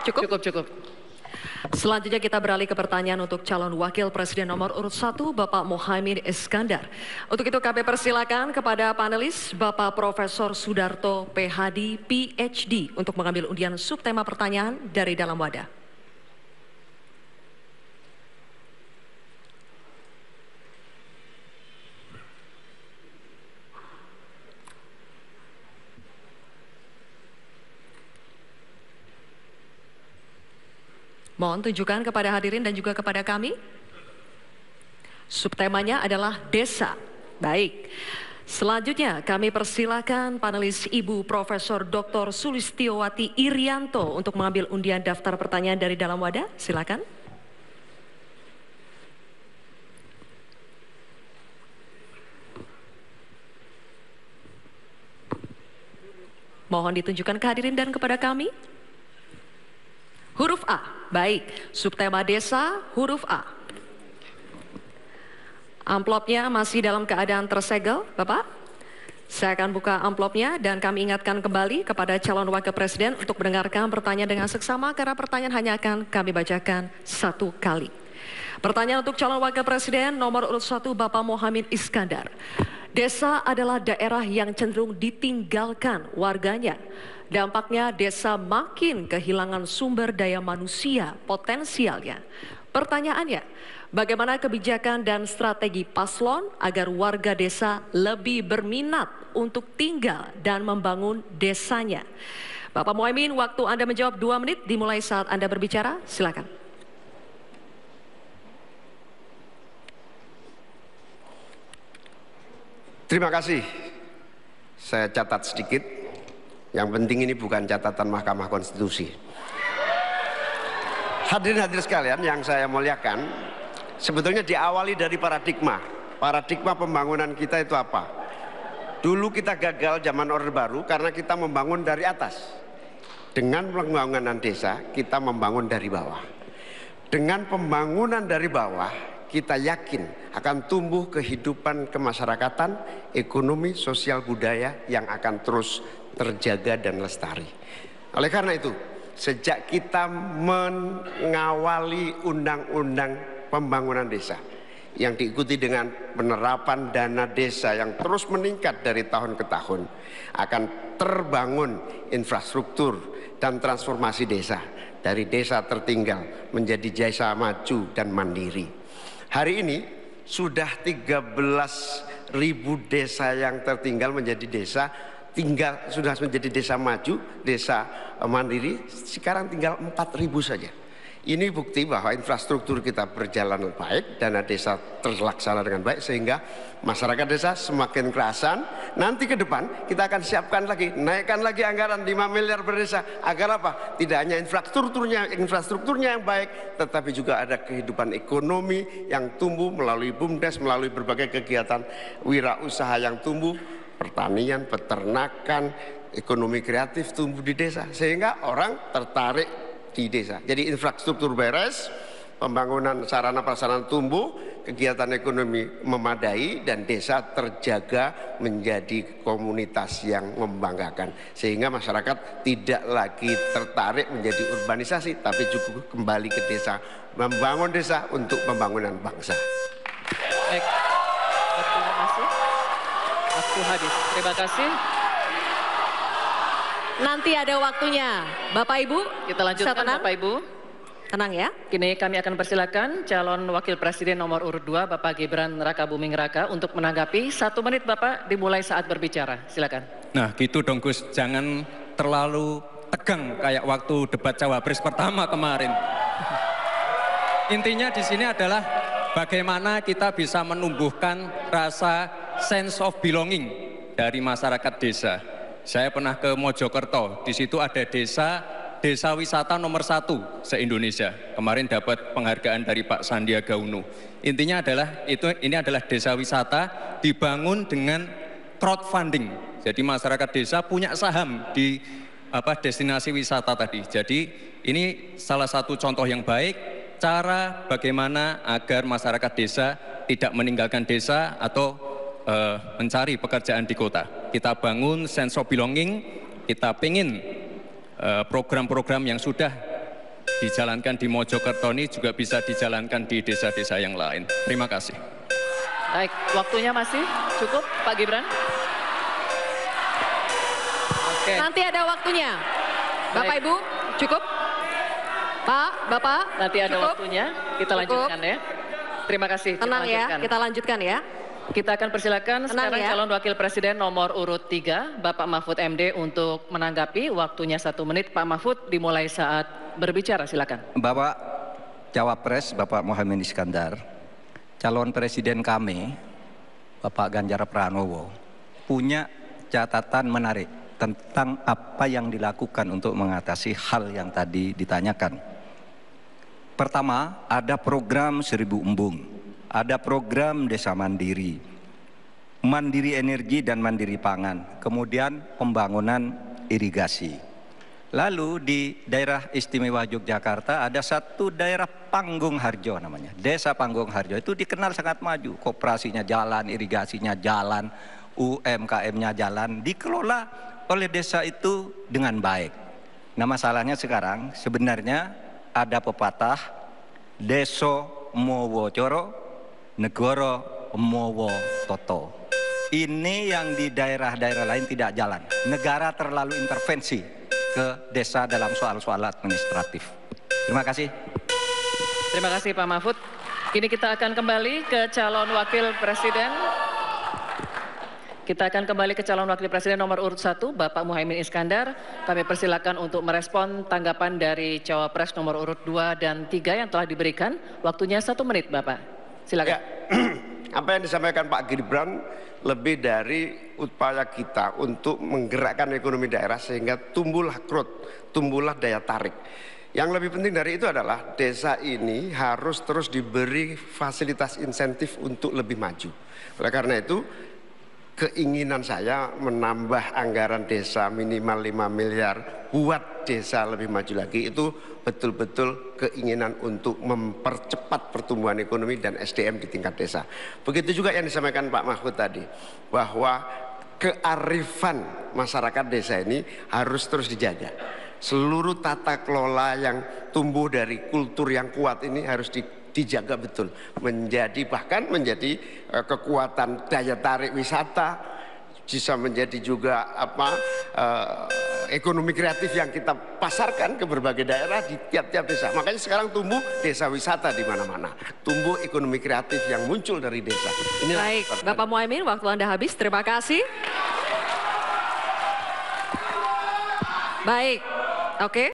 Cukup? Cukup, cukup. Selanjutnya kita beralih ke pertanyaan untuk calon wakil presiden nomor urut 1, Bapak Muhaimin Iskandar. Untuk itu kami persilakan kepada panelis Bapak Profesor Sudarto PhD, PhD untuk mengambil undian subtema pertanyaan dari dalam wadah. Mohon tunjukkan kepada hadirin dan juga kepada kami. Subtemanya adalah desa. Baik. Selanjutnya kami persilakan panelis Ibu Profesor Dr. Sulistiowati Irianto untuk mengambil undian daftar pertanyaan dari dalam wadah. Silakan. Mohon ditunjukkan ke hadirin dan kepada kami. Huruf A, baik. Subtema desa, huruf A. Amplopnya masih dalam keadaan tersegel, Bapak. Saya akan buka amplopnya dan kami ingatkan kembali kepada calon wakil presiden untuk mendengarkan pertanyaan dengan seksama karena pertanyaan hanya akan kami bacakan satu kali. Pertanyaan untuk calon wakil presiden nomor urut 1, Bapak Muhaimin Iskandar. Desa adalah daerah yang cenderung ditinggalkan warganya. Dampaknya desa makin kehilangan sumber daya manusia potensialnya. Pertanyaannya, bagaimana kebijakan dan strategi paslon agar warga desa lebih berminat untuk tinggal dan membangun desanya? Bapak Muhaimin, waktu Anda menjawab 2 menit dimulai saat Anda berbicara. Silakan. Terima kasih. Saya catat sedikit. Yang penting ini bukan catatan Mahkamah Konstitusi. Hadirin-hadirin sekalian yang saya muliakan, sebetulnya diawali dari paradigma. Paradigma pembangunan kita itu apa? Dulu kita gagal zaman Orde Baru karena kita membangun dari atas. Dengan pembangunan desa, kita membangun dari bawah. Dengan pembangunan dari bawah, kita yakin akan tumbuh kehidupan kemasyarakatan, ekonomi, sosial, budaya yang akan terus terjaga dan lestari. Oleh karena itu, sejak kita mengawali undang-undang pembangunan desa yang diikuti dengan penerapan dana desa yang terus meningkat dari tahun ke tahun, akan terbangun infrastruktur dan transformasi desa dari desa tertinggal menjadi desa maju dan mandiri. Hari ini sudah 13.000 desa yang tertinggal menjadi desa tinggal, sudah menjadi desa maju, desa mandiri. Sekarang tinggal 4.000 saja. Ini bukti bahwa infrastruktur kita berjalan baik, dana desa terlaksana dengan baik, sehingga masyarakat desa semakin kerasan. Nanti ke depan kita akan siapkan lagi, naikkan lagi anggaran 5 miliar per desa. Agar apa? Tidak hanya infrastrukturnya yang baik, tetapi juga ada kehidupan ekonomi yang tumbuh melalui BUMDes, melalui berbagai kegiatan wirausaha yang tumbuh, pertanian, peternakan, ekonomi kreatif tumbuh di desa, sehingga orang tertarik di desa. Jadi infrastruktur beres, pembangunan sarana prasarana tumbuh, kegiatan ekonomi memadai, dan desa terjaga menjadi komunitas yang membanggakan, sehingga masyarakat tidak lagi tertarik menjadi urbanisasi, tapi juga kembali ke desa, membangun desa untuk pembangunan bangsa. Baik. Terima kasih. Waktu habis. Terima kasih. Nanti ada waktunya. Bapak Ibu, Kita lanjutkan, Bapak Ibu. Tenang ya. Kini kami akan persilakan calon wakil presiden nomor urut 2, Bapak Gibran Rakabuming Raka, untuk menanggapi. 1 menit Bapak dimulai saat berbicara. Silakan. Nah gitu dong Gus, jangan terlalu tegang kayak waktu debat cawapres pertama kemarin. Intinya di sini adalah bagaimana kita bisa menumbuhkan rasa sense of belonging dari masyarakat desa. Saya pernah ke Mojokerto, di situ ada desa wisata nomor 1 se-Indonesia. Kemarin dapat penghargaan dari Pak Sandiaga Uno. Intinya adalah ini adalah desa wisata dibangun dengan crowdfunding. Jadi masyarakat desa punya saham di destinasi wisata tadi. Jadi ini salah satu contoh yang baik, cara bagaimana agar masyarakat desa tidak meninggalkan desa atau mencari pekerjaan di kota. Kita bangun sense of belonging, kita pengen program-program yang sudah dijalankan di Mojokerto ini juga bisa dijalankan di desa-desa yang lain. Terima kasih. Baik, waktunya masih cukup, Pak Gibran? Oke. Nanti ada waktunya. Bapak Baik. Ibu, cukup? Pak, Bapak, Nanti ada cukup? waktunya, kita lanjutkan ya. Terima kasih. kita Tenang ya, lanjutkan. kita lanjutkan ya. Kita akan persilakan Tenang sekarang ya. calon wakil presiden nomor urut 3, Bapak Mahfud MD untuk menanggapi. Waktunya 1 menit, Pak Mahfud, dimulai saat berbicara, silakan. Bapak Cawapres, Bapak Muhaimin Iskandar, calon presiden kami, Bapak Ganjar Pranowo, punya catatan menarik tentang apa yang dilakukan untuk mengatasi hal yang tadi ditanyakan. Pertama, ada program 1000 embung, ada program desa mandiri, mandiri energi dan mandiri pangan, kemudian pembangunan irigasi. Lalu di daerah istimewa Yogyakarta ada satu daerah Panggung Harjo namanya, desa Panggung Harjo, itu dikenal sangat maju, koperasinya jalan, irigasinya jalan, UMKM-nya jalan, dikelola oleh desa itu dengan baik. Nah masalahnya sekarang sebenarnya ada pepatah, deso mowo coro, negoro mowo toto. Ini yang di daerah-daerah lain tidak jalan. Negara terlalu intervensi ke desa dalam soal-soal administratif. Terima kasih. Terima kasih Pak Mahfud. Kini kita akan kembali ke calon wakil presiden. Kita akan kembali ke calon wakil presiden nomor urut 1, Bapak Muhaimin Iskandar. Kami persilakan untuk merespon tanggapan dari cawapres nomor urut 2 dan 3 yang telah diberikan. Waktunya 1 menit, Bapak. Silakan. Ya, apa yang disampaikan Pak Gibran lebih dari upaya kita untuk menggerakkan ekonomi daerah sehingga tumbuhlah growth, tumbuhlah daya tarik. Yang lebih penting dari itu adalah desa ini harus terus diberi fasilitas insentif untuk lebih maju. Oleh karena itu, keinginan saya menambah anggaran desa minimal 5 miliar buat desa lebih maju lagi, itu betul-betul keinginan untuk mempercepat pertumbuhan ekonomi dan SDM di tingkat desa. Begitu juga yang disampaikan Pak Mahfud tadi, bahwa kearifan masyarakat desa ini harus terus dijaga. Seluruh tata kelola yang tumbuh dari kultur yang kuat ini harus dijaga betul, bahkan menjadi kekuatan daya tarik wisata, bisa menjadi juga ekonomi kreatif yang kita pasarkan ke berbagai daerah di tiap-tiap desa. Makanya sekarang tumbuh desa wisata di mana-mana, tumbuh ekonomi kreatif yang muncul dari desa. Inilah Baik, Bapak Muhaimin, waktu Anda habis. Terima kasih. Baik, oke.